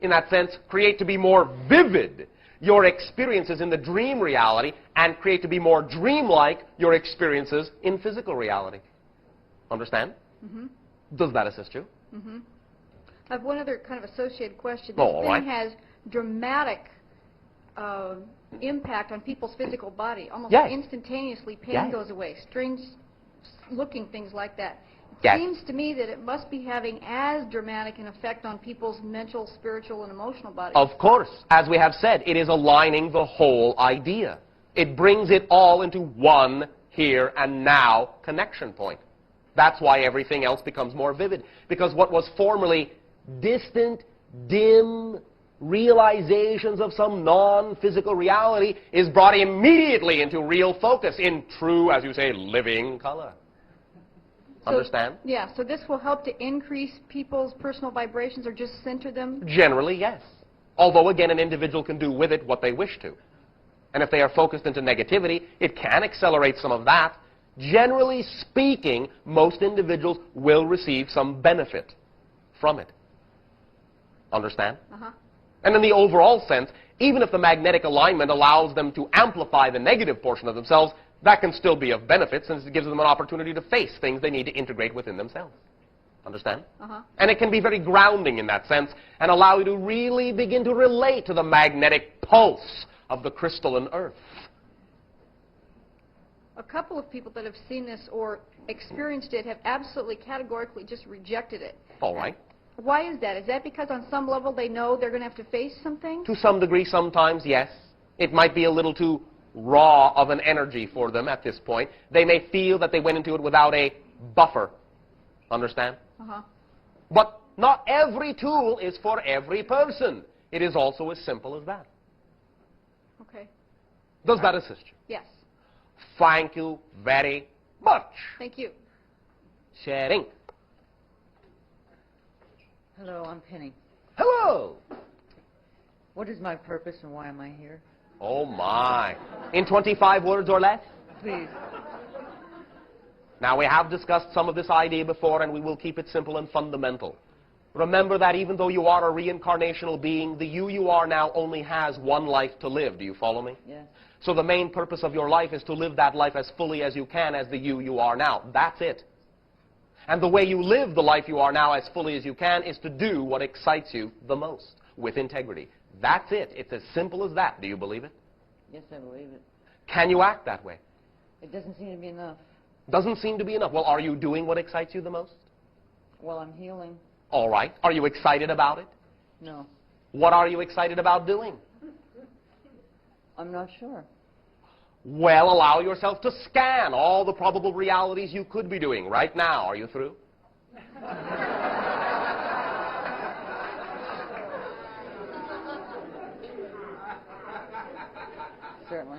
in that sense, create to be more vivid your experiences in the dream reality and create to be more dreamlike your experiences in physical reality. Understand? Mm-hmm. Does that assist you? Mm-hmm. I have one other kind of associated question. Oh, This all thing right. has dramatic impact on people's physical body. Almost Yes. instantaneously, pain Yes. goes away. Strange looking things like that. It Yes. seems to me that it must be having as dramatic an effect on people's mental, spiritual, and emotional bodies. Of course. As we have said, it is aligning the whole idea. It brings it all into one here and now connection point. That's why everything else becomes more vivid. Because what was formerly distant, dim realizations of some non-physical reality is brought immediately into real focus in true, as you say, living color. Understand? Yeah, so this will help to increase people's personal vibrations or just center them? Generally, yes. Although, again, an individual can do with it what they wish to. And if they are focused into negativity, it can accelerate some of that. Generally speaking, most individuals will receive some benefit from it. Understand? Uh-huh. And in the overall sense, even if the magnetic alignment allows them to amplify the negative portion of themselves, that can still be of benefit since it gives them an opportunity to face things they need to integrate within themselves. Understand? Uh-huh. And it can be very grounding in that sense and allow you to really begin to relate to the magnetic pulse of the crystalline earth. A couple of people that have seen this or experienced it have absolutely categorically just rejected it. All right. Why is that? Is that because on some level they know they're going to have to face something? To some degree, sometimes, yes. It might be a little too raw of an energy for them at this point. They may feel that they went into it without a buffer. Understand? Uh-huh. But not every tool is for every person. It is also as simple as that. Okay. Does that assist you? Yes. Thank you very much. Thank you. Sharing. Hello, I'm Penny. Hello. What is my purpose and why am I here? Oh, my. In 25 words or less? Please. Now, we have discussed some of this idea before, and we will keep it simple and fundamental. Remember that even though you are a reincarnational being, the you are now only has one life to live. Do you follow me? Yes. So the main purpose of your life is to live that life as fully as you can as the you are now. That's it. And the way you live the life you are now as fully as you can is to do what excites you the most with integrity. That's it. It's as simple as that. Do you believe it? Yes, I believe it. Can you act that way? It doesn't seem to be enough. Doesn't seem to be enough. Well, are you doing what excites you the most? Well, I'm healing. All right. Are you excited about it? No. What are you excited about doing? I'm not sure. Well, allow yourself to scan all the probable realities you could be doing right now. Are you through? Certainly.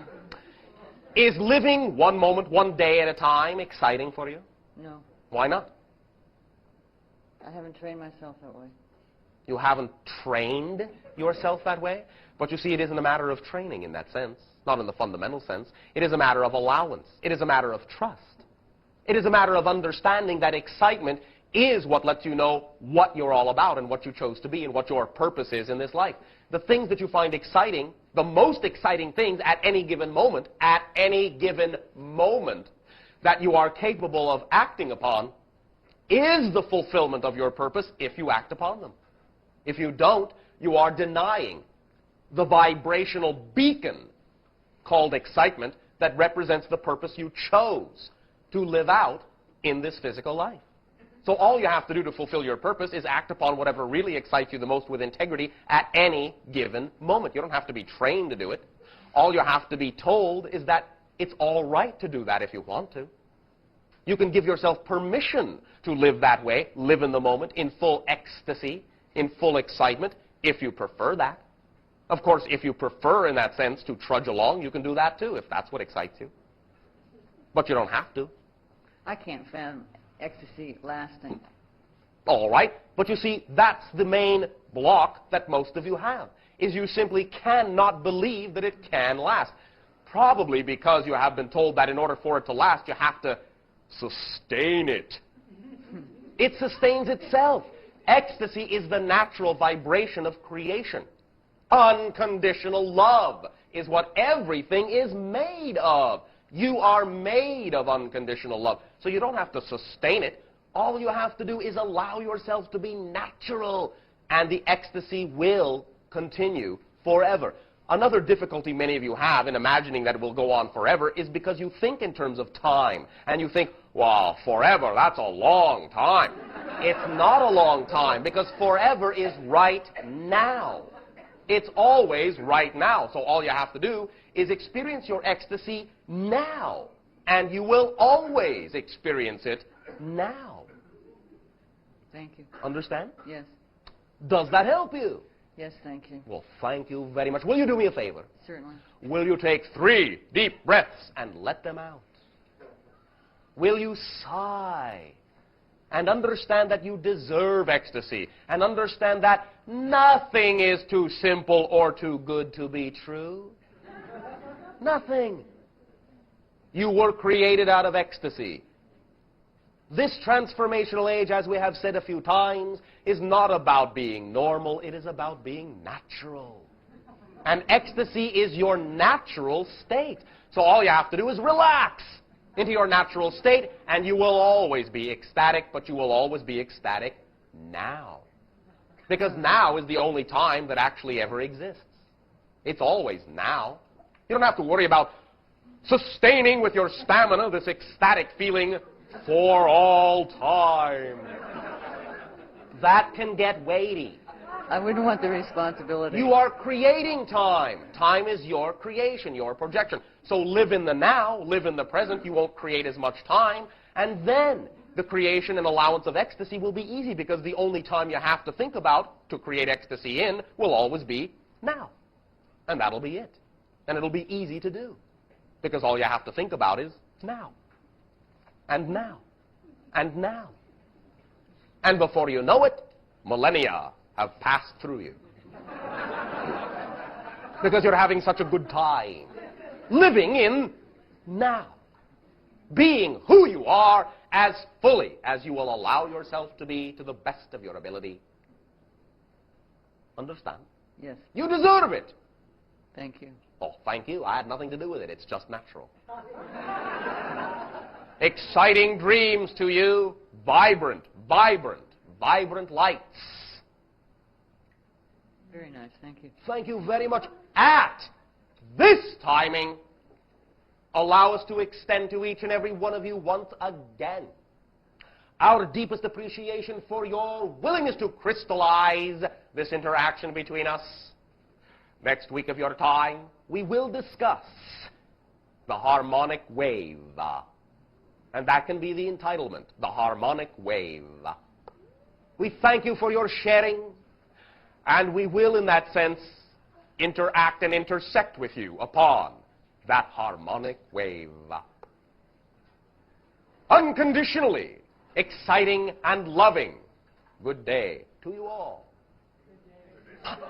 Is living one moment, one day at a time exciting for you? No. Why not? I haven't trained myself that way. You haven't trained yourself that way? But you see, it isn't a matter of training in that sense, not in the fundamental sense. It is a matter of allowance. It is a matter of trust. It is a matter of understanding that excitement is what lets you know what you're all about and what you chose to be and what your purpose is in this life. The things that you find exciting, the most exciting things at any given moment that you are capable of acting upon is the fulfillment of your purpose if you act upon them. If you don't, you are denying the vibrational beacon called excitement that represents the purpose you chose to live out in this physical life. So all you have to do to fulfill your purpose is act upon whatever really excites you the most with integrity at any given moment. You don't have to be trained to do it. All you have to be told is that it's all right to do that if you want to. You can give yourself permission to live that way, live in the moment, in full ecstasy, in full excitement, if you prefer that. Of course, if you prefer, in that sense, to trudge along, you can do that too, if that's what excites you. But you don't have to. I can't fathom ecstasy lasting. All right, but you see, that's the main block that most of you have, is you simply cannot believe that it can last. probably because you have been told that in order for it to last, you have to sustain it. It sustains itself. Ecstasy is the natural vibration of creation. Unconditional love is what everything is made of. You are made of unconditional love. So you don't have to sustain it. All you have to do is allow yourself to be natural, and the ecstasy will continue forever. Another difficulty many of you have in imagining that it will go on forever is because you think in terms of time, and you think, wow, forever, that's a long time. It's not a long time, because forever is right now. It's always right now. So all you have to do is experience your ecstasy now, and you will always experience it now. Thank you. Understand? Yes. Does that help you? Yes, thank you. Well, thank you very much. Will you do me a favor? Certainly. Will you take 3 deep breaths and let them out? Will you sigh and understand that you deserve ecstasy, and understand that nothing is too simple or too good to be true? Nothing. You were created out of ecstasy. This transformational age, as we have said a few times, is not about being normal. It is about being natural. And ecstasy is your natural state. So all you have to do is relax into your natural state, and you will always be ecstatic, but you will always be ecstatic now. Because now is the only time that actually ever exists. It's always now. You don't have to worry about sustaining with your stamina this ecstatic feeling for all time. That can get weighty. I wouldn't want the responsibility. You are creating time. Time is your creation, your projection. So live in the now, live in the present. You won't create as much time. And then the creation and allowance of ecstasy will be easy, because the only time you have to think about to create ecstasy in will always be now. And that'll be it. And it'll be easy to do, because all you have to think about is now. And now. And now. And before you know it, millennia have passed through you. Because you're having such a good time. Living in now. Being who you are as fully as you will allow yourself to be to the best of your ability. Understand? Yes. You deserve it. Thank you. Oh, thank you. I had nothing to do with it. It's just natural. Exciting dreams to you. Vibrant, vibrant, vibrant lights. Very nice. Thank you. Thank you very much. At this timing, allow us to extend to each and every one of you once again our deepest appreciation for your willingness to crystallize this interaction between us. Next week of your time, we will discuss the harmonic wave. And that can be the entitlement, the harmonic wave. We thank you for your sharing, and we will, in that sense, interact and intersect with you upon that harmonic wave. Unconditionally exciting and loving good day to you all. Good day.